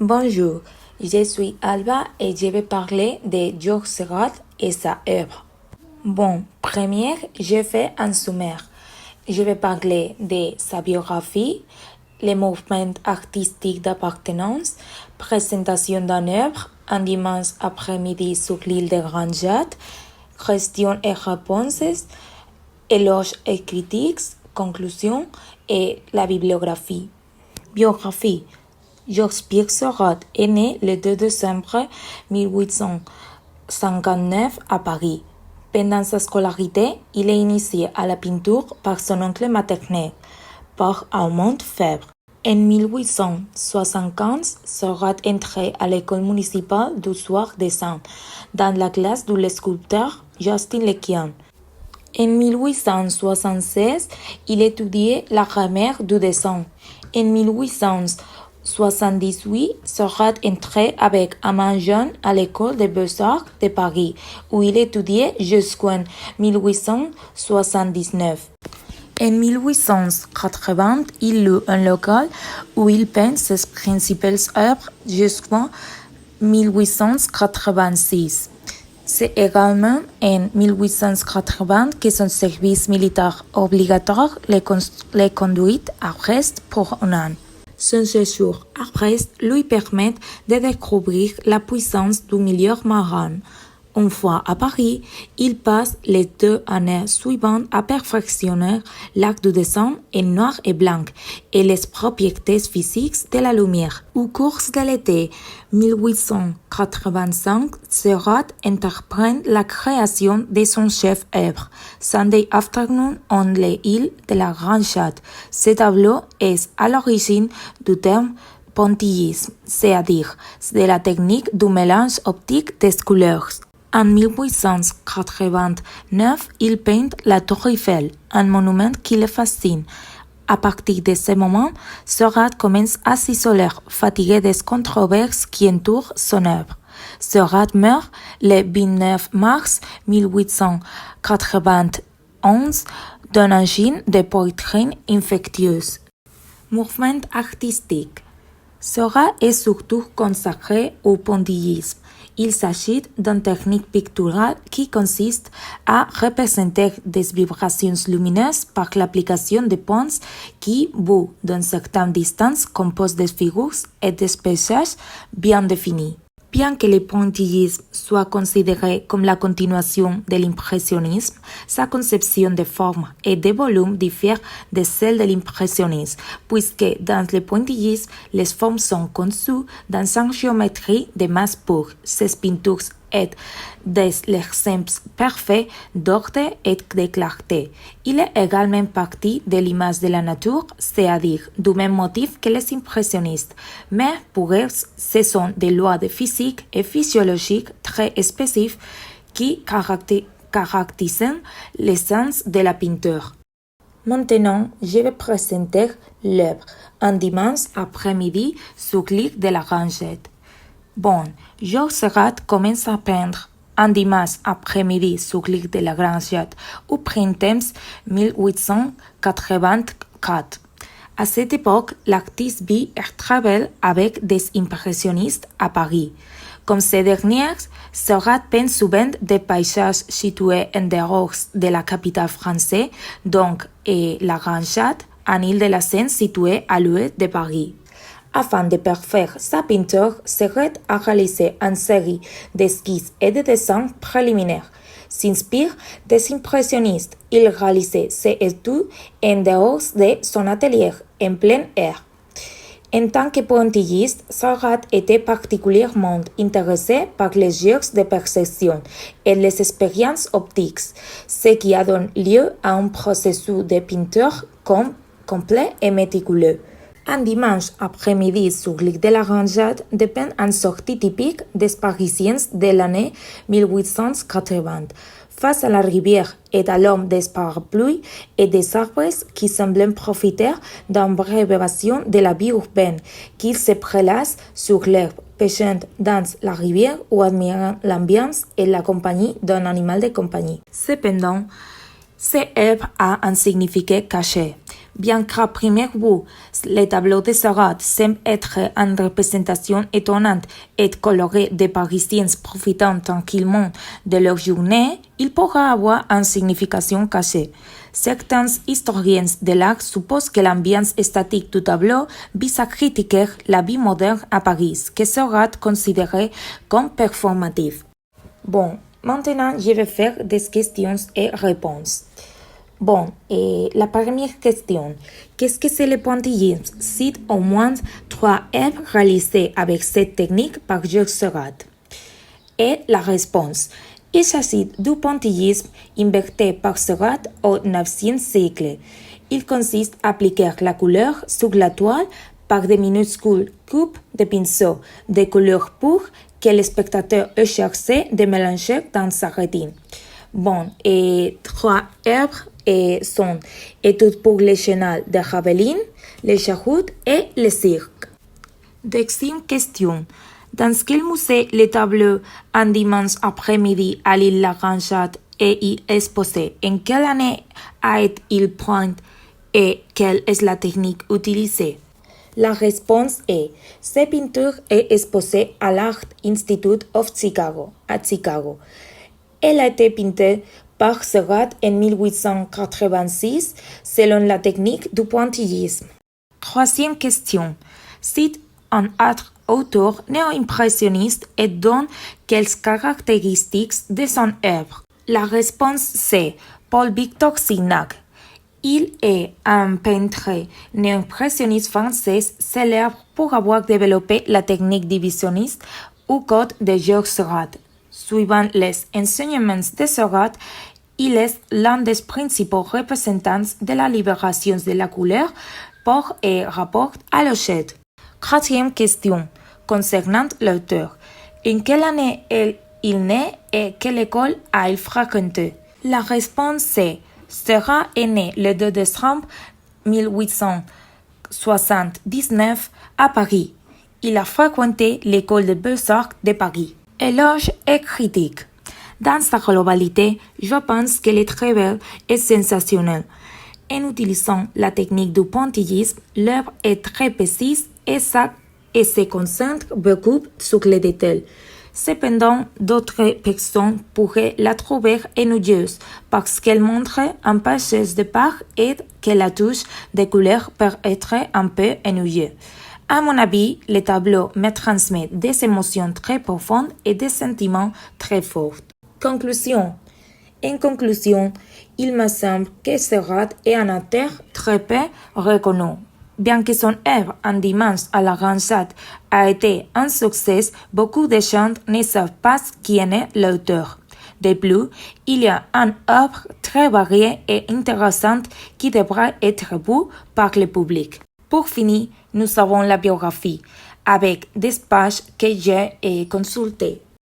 Bonjour, je suis Alba et je vais parler de Georges Seurat et sa œuvre. Bon, première, je fais un sommaire. Je vais parler de sa biographie, les mouvements artistiques d'appartenance, présentation d'une œuvre, un dimanche après-midi sur l'île de Granjat, questions et réponses, éloges et critiques, conclusions et la bibliographie. Biographie. Georges-Pierre Seurat est né le 2 décembre 1859 à Paris. Pendant sa scolarité, il est initié à la peinture par son oncle maternel, par Armand Fèvre. En 1875, Seurat entrait à l'école municipale du Soir des Saints, dans la classe du sculpteur Justin Lequian. En 1876, il étudiait la grammaire du dessin. En 1878, Seurat entrait avec un jeune à l'école des Beaux-Arts de Paris, où il étudiait jusqu'en 1879. En 1880, il eut un local où il peint ses principales œuvres jusqu'en 1886. C'est également en 1880 que son service militaire obligatoire le conduit à Brest pour un an. Son séjour à Brest lui permet de découvrir la puissance du milieu marin. Une fois à Paris, il passe les 2 années suivantes à perfectionner l'art du dessin en noir et blanc et les propriétés physiques de la lumière. Au cours de l'été 1885, Seurat entreprend la création de son chef-œuvre, Sunday Afternoon on l'île de la Grande-Chatte. Ce tableau est à l'origine du terme pointillisme, c'est-à-dire de la technique du mélange optique des couleurs. En 1889, il peint la Tour Eiffel, un monument qui le fascine. À partir de ce moment, Seurat commence à s'isoler, fatigué des controverses qui entourent son œuvre. Seurat meurt le 29 mars 1891 d'une angine de poitrine infectieuse. Mouvement artistique. Seurat est surtout consacré au pointillisme. Il s'agit d'une technique picturale qui consiste à représenter des vibrations lumineuses par l'application de points qui, vus d'une certaine distance, composent des figures et des paysages bien définis. Bien que le pointillisme soit considéré comme la continuation de l'impressionnisme, sa conception de forme et de volume diffère de celle de l'impressionnisme, puisque dans le pointillisme, les formes sont conçues dans une géométrie de masse pure. Ces peintures est des exemples parfaits d'ordre et de clarté. Il est également parti de l'image de la nature, c'est-à-dire du même motif que les impressionnistes, mais pour eux, ce sont des lois de physique et physiologique très spécifiques qui caractérisent l'essence de la peinture. Maintenant, je vais présenter l'œuvre un dimanche après-midi sur l'île de la Grande-Chatte. Bon, Georges Seurat commence à peindre un dimanche après-midi sur l'île de la Grande-Chatte au printemps 1884. À cette époque, l'artiste vit et travaille avec des impressionnistes à Paris. Comme ces derniers, Seurat peint souvent des paysages situés en dehors de la capitale française, donc la Grande-Chatte, une île de la Seine située à l'ouest de Paris. Afin de parfaire sa peinture, Seurat a réalisé une série d'esquisses et de dessins préliminaires. S'inspire des impressionnistes, il réalisait ses études en dehors de son atelier, en plein air. En tant que pointilliste, Seurat était particulièrement intéressé par les jeux de perception et les expériences optiques, ce qui a donné lieu à un processus de peinture complet et méticuleux. Un dimanche après-midi sur l'île de la Grande-Chatte dépend une sortie typique des Parisiens de l'année 1880. Face à la rivière et à l'homme des parapluies et des arbres qui semblent profiter d'une brève évasion de la vie urbaine, qu'ils se prélassent sur l'herbe, pêchant dans la rivière ou admirant l'ambiance et la compagnie d'un animal de compagnie. Cependant, cette œuvre a un significat caché. Bien qu'à première vue, les tableaux de Seurat semblent être une représentation étonnante et colorée des Parisiens profitant tranquillement de leur journée, il pourra avoir une signification cachée. Certains historiens de l'art supposent que l'ambiance statique du tableau vise à critiquer la vie moderne à Paris, que Seurat considérait comme performative. Bon, maintenant je vais faire des questions et réponses. Bon, et la première question, qu'est-ce que c'est le pointillisme? Cite au moins 3 œuvres réalisées avec cette technique par Georges Seurat. Et la réponse, il s'agit du pointillisme inventé par Seurat au IXe siècle. Il consiste à appliquer la couleur sur la toile par de minuscules coupes de pinceau de couleur pure que le spectateur est chargé de mélanger dans sa rétine. Bon, et 3 œuvres sont Études pour le chenal de Ravelin, le Charroux et le cirque. Deuxième question. Dans quel musée le tableau un dimanche après-midi à l'île Laranjade est exposé? En quelle année a-t-il peint et quelle est la technique utilisée? La réponse est, cette peinture est exposée à l'Art Institute of Chicago, à Chicago. Elle a été peinte par Seurat en 1886 selon la technique du pointillisme. Troisième question. Cite un autre auteur néo-impressionniste et donne quelques caractéristiques de son œuvre. La réponse c'est Paul-Victor Signac. Il est un peintre néo-impressionniste français célèbre pour avoir développé la technique divisionniste ou code de Georges Seurat. Suivant les enseignements de Seurat, il est l'un des principaux représentants de la libération de la couleur par rapport à l'objet. Quatrième question, concernant l'auteur. En quelle année il naît et quelle école a-t-il fréquenté? La réponse est Seurat est né le 2 décembre 1879 à Paris. Il a fréquenté l'école de Beaux-Arts de Paris. Éloge et critique. Dans sa globalité, je pense que le travail est sensationnel. En utilisant la technique du pointillisme, l'œuvre est très précise et se concentre beaucoup sur les détails. Cependant, d'autres personnes pourraient la trouver ennuyeuse parce qu'elle montre un passage de part et que la touche de couleur peut être un peu ennuyeuse. À mon avis, le tableau me transmet des émotions très profondes et des sentiments très forts. Conclusion. En conclusion, il me semble que Seurat est un auteur très peu reconnu. Bien que son œuvre Un dimanche à la Laranjade a été un succès, beaucoup de gens ne savent pas qui en est l'auteur. De plus, il y a une œuvre très variée et intéressante qui devra être vue par le public. Pour finir, nous avons la biographie, avec des pages que j'ai consultées.